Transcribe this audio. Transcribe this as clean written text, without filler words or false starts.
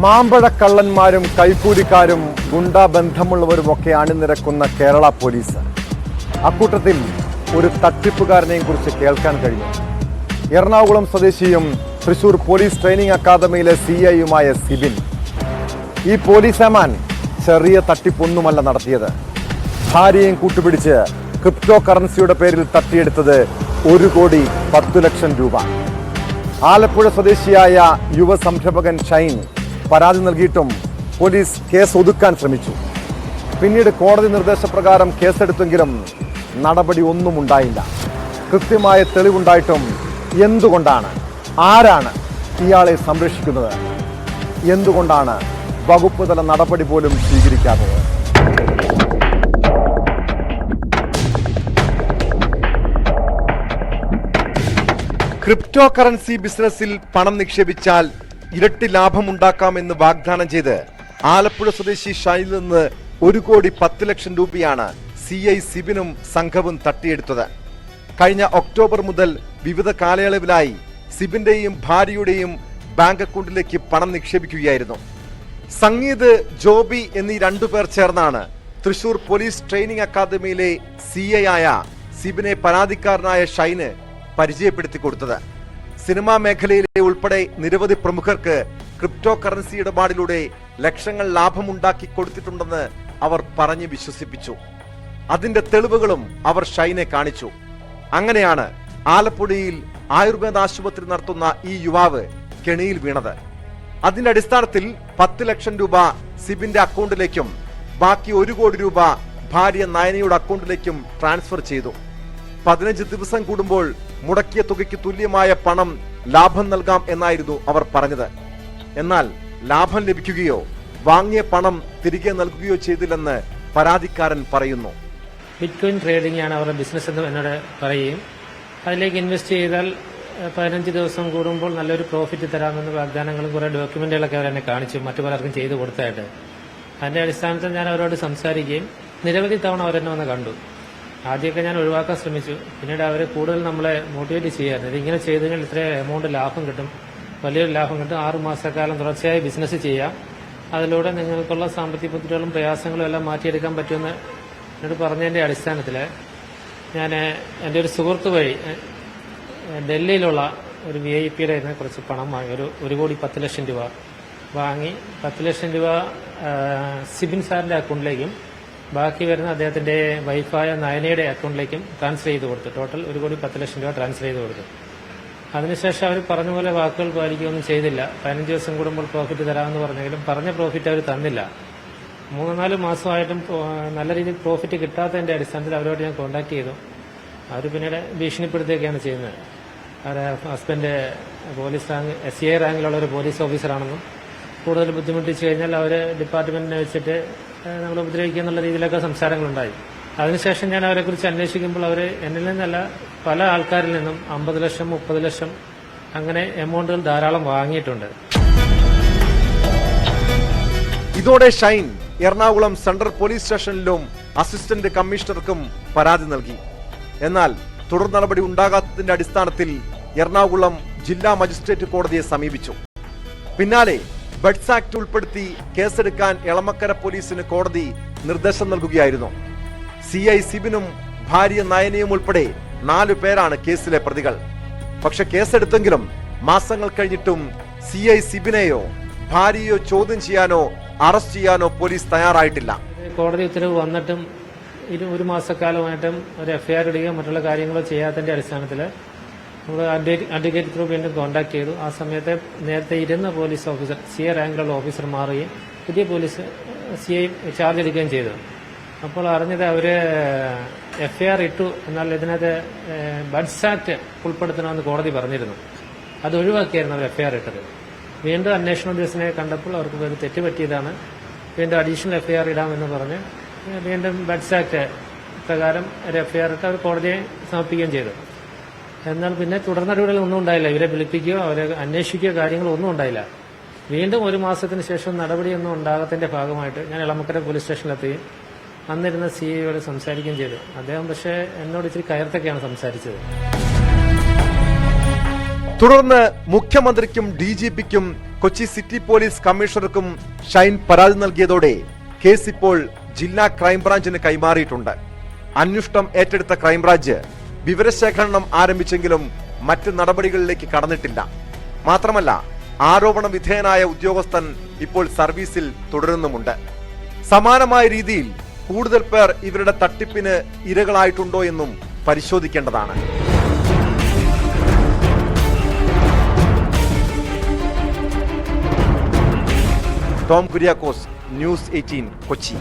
മാമ്പഴക്കള്ളന്മാരും കൈക്കൂലിക്കാരും ഗുണ്ടാ ബന്ധമുള്ളവരുമൊക്കെ അണിനിരക്കുന്ന Kerala police. അക്കൂട്ടത്തിൽ ഒരു തട്ടിപ്പുകാരനെയും കുറിച്ച് കേൾക്കാൻ കഴിഞ്ഞു. എറണാകുളം സ്വദേശിയും തൃശൂർ പോലീസ് ട്രെയിനിങ് അക്കാദമിയിലെ CIയുമായ സിബിൻ. ഈ പോലീസമാൻ ചെറിയ തട്ടിപ്പൊന്നുമല്ല നടത്തിയത്. ഭാര്യയും കൂട്ടുപിടിച്ച് ക്രിപ്റ്റോ കറൻസിയുടെ പേരിൽ തട്ടിയെടുത്തത് 1,10,00,000 രൂപ. ആലപ്പുഴ സ്വദേശിയായ യുവ സംരംഭകൻ ഷൈൻ പരാതി നൽകിയിട്ടും പോലീസ് കേസ് ഒതുക്കാൻ ശ്രമിച്ചു. പിന്നീട് കോടതി നിർദ്ദേശപ്രകാരം കേസെടുത്തെങ്കിലും നടപടി ഒന്നും ഉണ്ടായില്ല. കൃത്യമായ തെളിവുണ്ടായിട്ടും എന്തുകൊണ്ടാണ്, ആരാണ് ഇയാളെ സംരക്ഷിക്കുന്നത്? എന്തുകൊണ്ടാണ് വകുപ്പ് തല നടപടി പോലും സ്വീകരിക്കാത്തത്? ക്രിപ്റ്റോ കറൻസി ബിസിനസ്സിൽ പണം നിക്ഷേപിച്ചാൽ ഇരട്ടി ലാഭമുണ്ടാക്കാമെന്ന് വാഗ്ദാനം ചെയ്ത് ആലപ്പുഴ സ്വദേശി ഷൈനിൽ നിന്ന് 1,10,00,000 രൂപയാണ് CI സിബിനും സംഘവും തട്ടിയെടുത്തത്. കഴിഞ്ഞ ഒക്ടോബർ മുതൽ വിവിധ കാലയളവിലായി സിബിന്റെയും ഭാര്യയുടെയും ബാങ്ക് അക്കൗണ്ടിലേക്ക് പണം നിക്ഷേപിക്കുകയായിരുന്നു. സംഗീത്, ജോബി എന്നീ 2 പേർ ചേർന്നാണ് തൃശൂർ പോലീസ് ട്രെയിനിങ് അക്കാദമിയിലെ CI ആയ സിബിനെ പരാതിക്കാരനായ ഷൈന് പരിചയപ്പെടുത്തി കൊടുത്തത്. സിനിമാ മേഖലയിലെ ഉൾപ്പെടെ നിരവധി പ്രമുഖർക്ക് ക്രിപ്റ്റോ കറൻസി ഇടപാടിലൂടെ ലക്ഷങ്ങൾ ലാഭമുണ്ടാക്കി കൊടുത്തിട്ടുണ്ടെന്ന് അവർ പറഞ്ഞ് വിശ്വസിപ്പിച്ചു. അതിന്റെ തെളിവുകളും അവർ ഷൈനെ കാണിച്ചു. അങ്ങനെയാണ് ആലപ്പുഴയിൽ ആയുർവേദ ആശുപത്രി നടത്തുന്ന ഈ യുവാവ് കെണിയിൽ വീണത്. അതിന്റെ അടിസ്ഥാനത്തിൽ 10,00,000 രൂപ സിബിന്റെ അക്കൗണ്ടിലേക്കും ബാക്കി 1 കോടി രൂപ ഭാര്യ നയനയുടെ അക്കൗണ്ടിലേക്കും ട്രാൻസ്ഫർ ചെയ്തു. 15 ദിവസം കൂടുമ്പോൾ മുടക്കിയ തുകയ്ക്ക് തുല്യമായ പണം ലാഭം നൽകാം എന്നായിരുന്നു അവർ പറഞ്ഞത്. എന്നാൽ ലാഭം ലഭിക്കുകയോ വാങ്ങിയ പണം തിരികെ നൽകുകയോ ചെയ്തില്ലെന്ന് പരാതിക്കാരൻ പറയുന്നു. ബിറ്റ്കോയിൻ ട്രേഡിംഗ് ആണ് അവരുടെ ബിസിനസ് എന്ന് എന്നോട് പറയുകയും അതിലേക്ക് ഇൻവെസ്റ്റ് ചെയ്താൽ 15 ദിവസം കൂടുമ്പോൾ നല്ലൊരു പ്രോഫിറ്റ് തരാമെന്ന് വാഗ്ദാനങ്ങളും കുറേ ഡോക്യുമെന്റുകളൊക്കെ അവരെന്നെ കാണിച്ചു, മറ്റു പലർക്കും ചെയ്തു കൊടുത്തായിട്ട്. അതിന്റെ അടിസ്ഥാനത്തിൽ ഞാൻ അവരോട് സംസാരിക്കുകയും നിരവധി തവണ അവരെന്നെ വന്ന് കണ്ടു. ആദ്യമൊക്കെ ഞാൻ ഒഴിവാക്കാൻ ശ്രമിച്ചു. പിന്നീട് അവർ കൂടുതൽ നമ്മളെ മോട്ടിവേറ്റ് ചെയ്യാറുണ്ട്. ഇതിങ്ങനെ ചെയ്ത് കഴിഞ്ഞാൽ ഇത്ര എമൗണ്ട് ലാഭം കിട്ടും, വലിയൊരു ലാഭം കിട്ടും, 6 മാസക്കാലം തുടർച്ചയായി ബിസിനസ് ചെയ്യാം, അതിലൂടെ നിങ്ങൾക്കുള്ള സാമ്പത്തിക ബുദ്ധിമുട്ടുകളും പ്രയാസങ്ങളും എല്ലാം മാറ്റിയെടുക്കാൻ പറ്റുമെന്ന് എന്നോട് പറഞ്ഞതിന്റെ അടിസ്ഥാനത്തിൽ ഞാൻ എൻ്റെ ഒരു സുഹൃത്ത് വഴി ഡൽഹിയിലുള്ള ഒരു VIP-യുടെ കുറച്ച് പണം വാങ്ങി, 1,10,00,000 രൂപ വാങ്ങി 10,00,000 രൂപ സിബിൻ സാറിന്റെ അക്കൗണ്ടിലേക്കും ബാക്കി വരുന്ന അദ്ദേഹത്തിന്റെ വൈഫായ നയനയുടെ അക്കൗണ്ടിലേക്കും ട്രാൻസ്ഫർ ചെയ്ത് കൊടുത്തു. ടോട്ടൽ 1,10,00,000 രൂപ ട്രാൻസ്ഫർ ചെയ്ത് കൊടുത്തു. അതിനുശേഷം അവർ പറഞ്ഞ പോലെ വാക്കുകൾ പാലിക്കുകയൊന്നും ചെയ്തില്ല. 15 ദിവസം കൂടുമ്പോൾ പ്രോഫിറ്റ് തരാമെന്ന് പറഞ്ഞെങ്കിലും പറഞ്ഞ പ്രോഫിറ്റ് അവർ തന്നില്ല. 3-4 മാസമായിട്ടും നല്ല രീതിയിൽ പ്രോഫിറ്റ് കിട്ടാത്തതിന്റെ അടിസ്ഥാനത്തിൽ അവരോട് ഞാൻ കോൺടാക്ട് ചെയ്തു. അവർ പിന്നീട് ഭീഷണിപ്പെടുത്തുകയൊക്കെയാണ് ചെയ്യുന്നത്. അവരുടെ ഹസ്ബൻഡ് പോലീസ് റാങ്ക് SI റാങ്കിലുള്ള ഒരു പോലീസ് ഓഫീസറാണെന്നും കൂടുതൽ ബുദ്ധിമുട്ടിച്ചു കഴിഞ്ഞാൽ അവർ ഡിപ്പാർട്ട്മെന്റിനെ വെച്ചിട്ട് നമ്മൾ ഉപദ്രവിക്കുക എന്നുള്ള രീതിയിലൊക്കെ സംസാരങ്ങളുണ്ടായി. അതിനുശേഷം ഞാൻ അവരെക്കുറിച്ച് അന്വേഷിക്കുമ്പോൾ അവർ എന്നിൽ നിന്നല്ല പല ആൾക്കാരിൽ നിന്നും 50 ലക്ഷം 30 ലക്ഷം അങ്ങനെ എമൗണ്ടുകൾ ധാരാളം വാങ്ങിയിട്ടുണ്ട്. ഇതോടെ ഷൈൻ എറണാകുളം സെൻട്രൽ പോലീസ് സ്റ്റേഷനിലും അസിസ്റ്റന്റ് കമ്മീഷണർക്കും പരാതി നൽകി. എന്നാൽ തുടർ നടപടി ഉണ്ടാകാത്തതിന്റെ അടിസ്ഥാനത്തിൽ എറണാകുളം ജില്ലാ മജിസ്ട്രേറ്റ് കോടതിയെ സമീപിച്ചു. പിന്നാലെ ബഡ്സ് ആക്ട് ഉൾപ്പെടുത്തി കേസെടുക്കാൻ എളമക്കര പോലീസിന് കോടതി നിർദ്ദേശം നൽകുകയായിരുന്നു. CI സിബിനും ഭാര്യ നയനയും ഉൾപ്പെടെ 4 പേരാണ് കേസിലെ പ്രതികൾ. പക്ഷെ കേസെടുത്തെങ്കിലും മാസങ്ങൾ കഴിഞ്ഞിട്ടും CI സിബിനെയോ ഭാര്യയോ ചോദ്യം ചെയ്യാനോ അറസ്റ്റ് ചെയ്യാനോ പോലീസ് തയ്യാറായിട്ടില്ല. കോടതി ഉത്തരവ് വന്നിട്ടും 1 മാസക്കാലമായിട്ടും ഒരു FIR ഇടുകയോ മറ്റുള്ള കാര്യങ്ങളോ ചെയ്യാത്തതിന്റെ അടിസ്ഥാനത്തിൽ നമ്മൾ അഡ്വക്കേറ്റ് ത്രൂ വീണ്ടും കോൺടാക്ട് ചെയ്തു. ആ സമയത്ത് നേരത്തെ ഇരുന്ന പോലീസ് ഓഫീസർ CI റാങ്കിലുള്ള ഓഫീസർ മാറുകയും പുതിയ പോലീസ് CI ചാർജ് എടുക്കുകയും ചെയ്തു. അപ്പോൾ അറിഞ്ഞത് അവര് FIR ഇട്ടു, എന്നാൽ ഇതിനകത്ത് ബഡ്സ് ആക്ട് ഉൾപ്പെടുത്തണമെന്ന് കോടതി പറഞ്ഞിരുന്നു. അത് ഒഴിവാക്കിയായിരുന്നു അവർ FIR ഇട്ടത്. വീണ്ടും അന്വേഷണ ഉദ്യോഗസ്ഥനെ കണ്ടപ്പോൾ അവർക്ക് ഒരു തെറ്റ് പറ്റിയതാണ്, വീണ്ടും അഡീഷണൽ FIR ഇടാമെന്ന് പറഞ്ഞ് വീണ്ടും ബഡ്സ് ആക്ട് പ്രകാരം ഒരു FIR ഇട്ട് അവർ കോടതിയെ സമർപ്പിക്കുകയും ചെയ്തു. എന്നാൽ പിന്നെ തുടർ നടപടികളൊന്നും ഉണ്ടായില്ല. ഇവരെ വിളിപ്പിക്കുകയോ അവരെ അന്വേഷിക്കുകയോ കാര്യങ്ങളൊന്നും ഉണ്ടായില്ല. വീണ്ടും 1 മാസത്തിന് ശേഷം നടപടിയൊന്നും ഉണ്ടാകാത്തതിന്റെ ഭാഗമായിട്ട് ഞാൻ എളമക്കര പോലീസ് സ്റ്റേഷനിലെത്തുകയും അന്നിരുന്ന CIയോട് സംസാരിക്കുകയും ചെയ്തു. അദ്ദേഹം പക്ഷേ എന്നോട് ഇച്ചിരി കയർത്തൊക്കെയാണ് സംസാരിച്ചത്. തുടർന്ന് മുഖ്യമന്ത്രിക്കും DGPക്കും കൊച്ചി സിറ്റി പോലീസ് കമ്മീഷണർക്കും ഷൈൻ പരാതി നൽകിയതോടെ കേസ് ഇപ്പോൾ ജില്ലാ ക്രൈംബ്രാഞ്ചിന് കൈമാറിയിട്ടുണ്ട്. അന്വേഷണം ഏറ്റെടുത്ത ക്രൈംബ്രാഞ്ച് വിവരശേഖരണം ആരംഭിച്ചെങ്കിലും മറ്റ് നടപടികളിലേക്ക് കടന്നിട്ടില്ല. മാത്രമല്ല, ആരോപണ വിധേയനായ ഉദ്യോഗസ്ഥൻ ഇപ്പോൾ സർവീസിൽ തുടരുന്നുമുണ്ട്. സമാനമായ രീതിയിൽ കൂടുതൽ പേർ ഇവരുടെ തട്ടിപ്പിന് ഇരകളായിട്ടുണ്ടോ എന്നും പരിശോധിക്കേണ്ടതാണ്. Tom Kuriakose, news 18 Kochi.